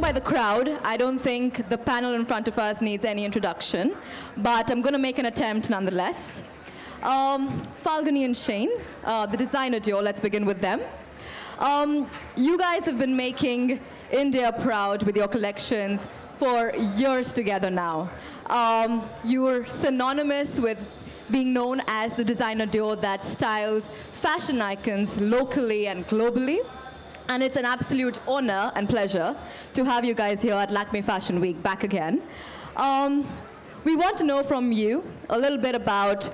by the crowd, I don't think the panel in front of us needs any introduction, but I'm going to make an attempt nonetheless. Falguni and Shane, the designer duo, let's begin with them. You guys have been making India proud with your collections for years together now. You're synonymous with being known as the designer duo that styles fashion icons locally and globally. And it's an absolute honor and pleasure to have you guys here at Lakme Fashion Week back again. We want to know from you a little bit about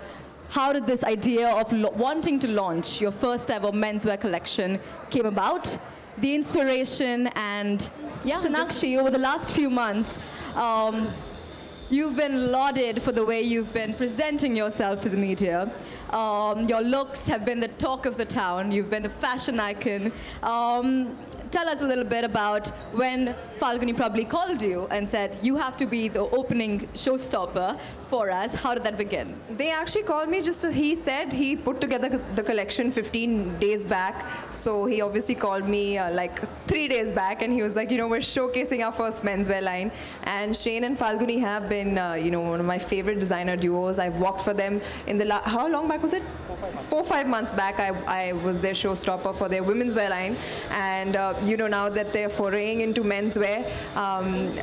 how did this idea of wanting to launch your first ever menswear collection came about, the inspiration, and yeah, Sonakshi, over the last few months, you've been lauded for the way you've been presenting yourself to the media. Your looks have been the talk of the town. You've been a fashion icon. Tell us a little bit about when Falguni probably called you and said, you have to be the opening showstopper for us. How did that begin? They actually called me just as he said he put together the collection 15 days back. So he obviously called me like 3 days back and he was like, you know, we're showcasing our first menswear line. And Shane and Falguni have been, you know, one of my favorite designer duos. I've worked for them in the how long back was it? 4-5 months back. I was their showstopper for their women's wear line. And you know, now that they're foraying into menswear,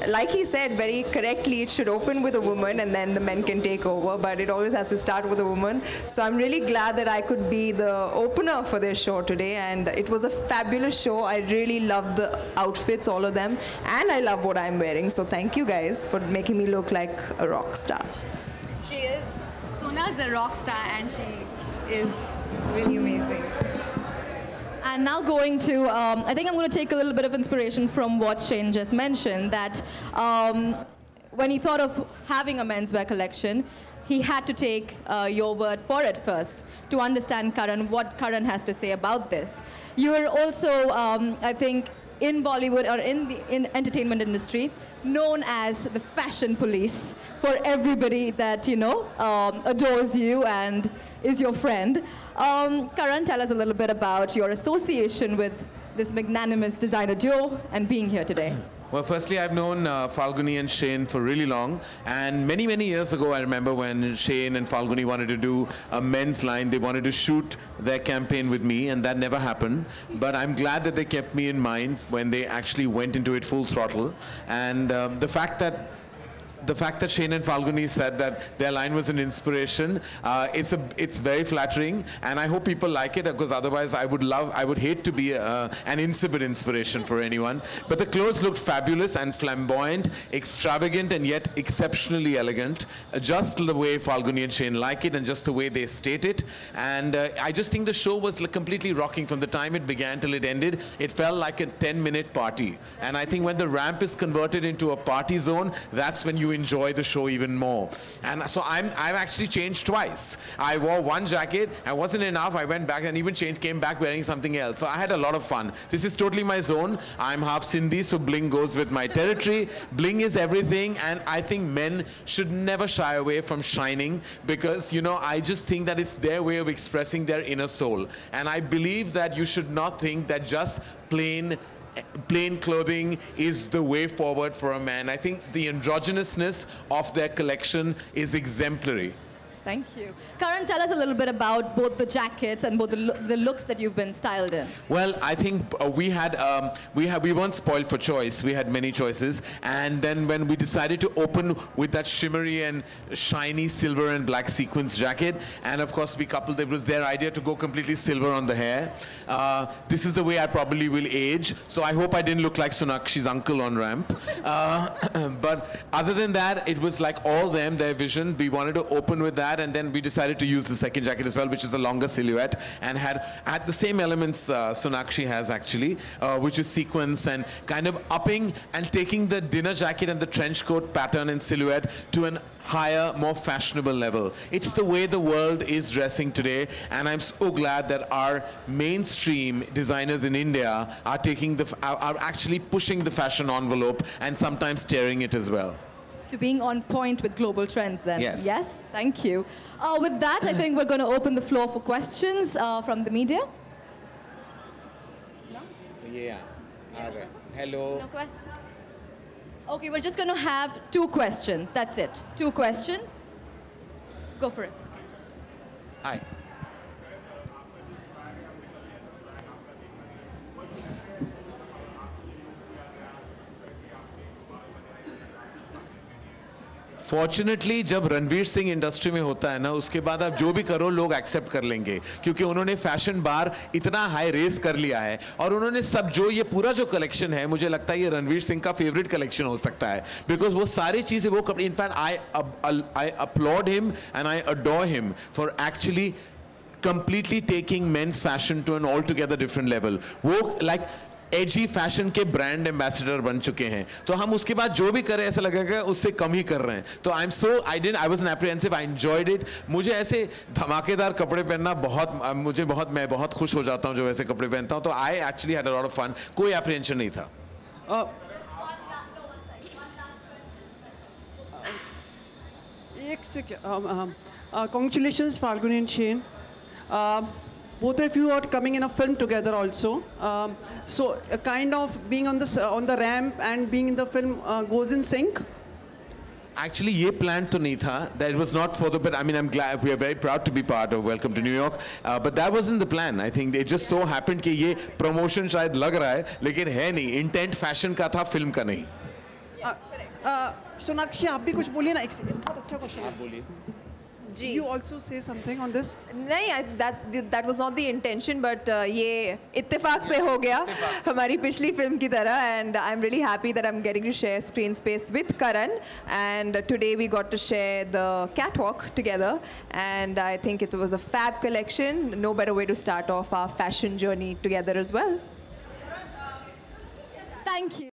like he said very correctly, it should open with a woman and then the men can take over, but it always has to start with a woman. So I'm really glad that I could be the opener for their show today, and it was a fabulous show. I really loved the outfits, all of them, and I love what I'm wearing. So thank you guys for making me look like a rock star. She is. Sona's a rock star and she is really amazing. And now going to, I think I'm going to take a little bit of inspiration from what Shane just mentioned, that when he thought of having a menswear collection, he had to take your word for it first to understand Karan, what Karan has to say about this. You're also, I think, in Bollywood or in the entertainment industry, known as the fashion police for everybody that, you know, adores you and is your friend. Karan, tell us a little bit about your association with this magnanimous designer duo and being here today. Well, firstly, I've known Falguni and Shane for really long. And many, many years ago, I remember when Shane and Falguni wanted to do a men's line. They wanted to shoot their campaign with me, and that never happened. But I'm glad that they kept me in mind when they actually went into it full throttle. And the fact that Shane and Falguni said that their line was an inspiration, it's very flattering, and I hope people like it, because otherwise I would hate to be an insipid inspiration for anyone. But the clothes looked fabulous and flamboyant, extravagant, and yet exceptionally elegant, just the way Falguni and Shane like it, and just the way they state it. And I just think the show was completely rocking from the time it began till it ended. It felt like a 10-minute party, and I think when the ramp is converted into a party zone, that's when you enjoy the show even more. And so I've actually changed twice. I wore one jacket, and wasn't enough. I went back and even came back wearing something else. So I had a lot of fun. This is totally my zone. I'm half Sindhi, so bling goes with my territory. Bling is everything, and I think men should never shy away from shining, because, you know, I just think that it's their way of expressing their inner soul. And I believe that you should not think that just plain clothing is the way forward for a man. I think the androgynousness of their collection is exemplary. Thank you. Karan, tell us a little bit about both the jackets and both the looks that you've been styled in. Well, I think we weren't spoiled for choice. We had many choices, and then when we decided to open with that shimmery and shiny silver and black sequins jacket, and of course we coupled, it was their idea to go completely silver on the hair. This is the way I probably will age, so I hope I didn't look like Sonakshi's uncle on ramp. But other than that, it was like all them, their vision. We wanted to open with that, and then we decided to use the second jacket as well, which is a longer silhouette, and had the same elements Sonakshi has actually, which is sequins and kind of upping and taking the dinner jacket and the trench coat pattern and silhouette to an higher, more fashionable level. It's the way the world is dressing today, and I'm so glad that our mainstream designers in India are actually pushing the fashion envelope and sometimes tearing it as well. To being on point with global trends then. Yes. Yes, thank you. With that, I think we're going to open the floor for questions from the media. No? Yeah. Hello. No question. Okay, we're just going to have 2 questions. That's it. 2 questions. Go for it. Hi. Fortunately जब Ranveer Singh industry में होता है ना, उसके बाद आप जो भी करो लोग एक्सेप्ट कर लेंगे, क्योंकि उन्होंने फैशन बार इतना हाई रेस कर लिया है और उन्होंने सब जो ये पूरा जो कलेक्शन है, मुझे लगता है ये रणवीर सिंह का फेवरेट कलेक्शन हो सकता है, बिकॉज वो सारी चीजें वो कपड़े, in fact I applaud him and I adore him for actually completely taking men's fashion to an altogether different level. वो like एजी फैशन के ब्रांड एम्बेसडर बन चुके हैं, तो हम उसके बाद जो भी करें ऐसा लगेगा उससे कम ही कर रहे हैं. तो I am so I was apprehensive, I enjoyed it. मुझे ऐसे धमाकेदार कपड़े पहनना मैं बहुत खुश हो जाता हूं जो वैसे कपड़े पहनता हूं. तो I actually had a lot of fun. कोई एप्रीहेंशन नहीं था. एक second. Congratulations, Falguni and Shane. Both of you are coming in a film together also. So kind of being on the ramp and being in the film goes in sync. Actually, ये plan तो नहीं था. That was not for the. But I mean, I'm glad we are very proud to be part of Welcome to New York. But that wasn't the plan. I think it just so happened कि ये promotion शायद लग रहा है, लेकिन है नहीं. Intent fashion का था, film का नहीं. सोनाक्षी आप भी कुछ बोलिए ना. एक सेकंड. बहुत अच्छा क्वेश्चन. आप बोलिए. जी. You also say something on this? नहीं, that was not the intention, but ये इत्तेफाक से हो गया हमारी पिछली फिल्म की तरह, and I'm really happy that I'm getting to share screen space with Karan, and today we got to share the catwalk together, and I think it was a fab collection. No better way to start off our fashion journey together as well. Thank you.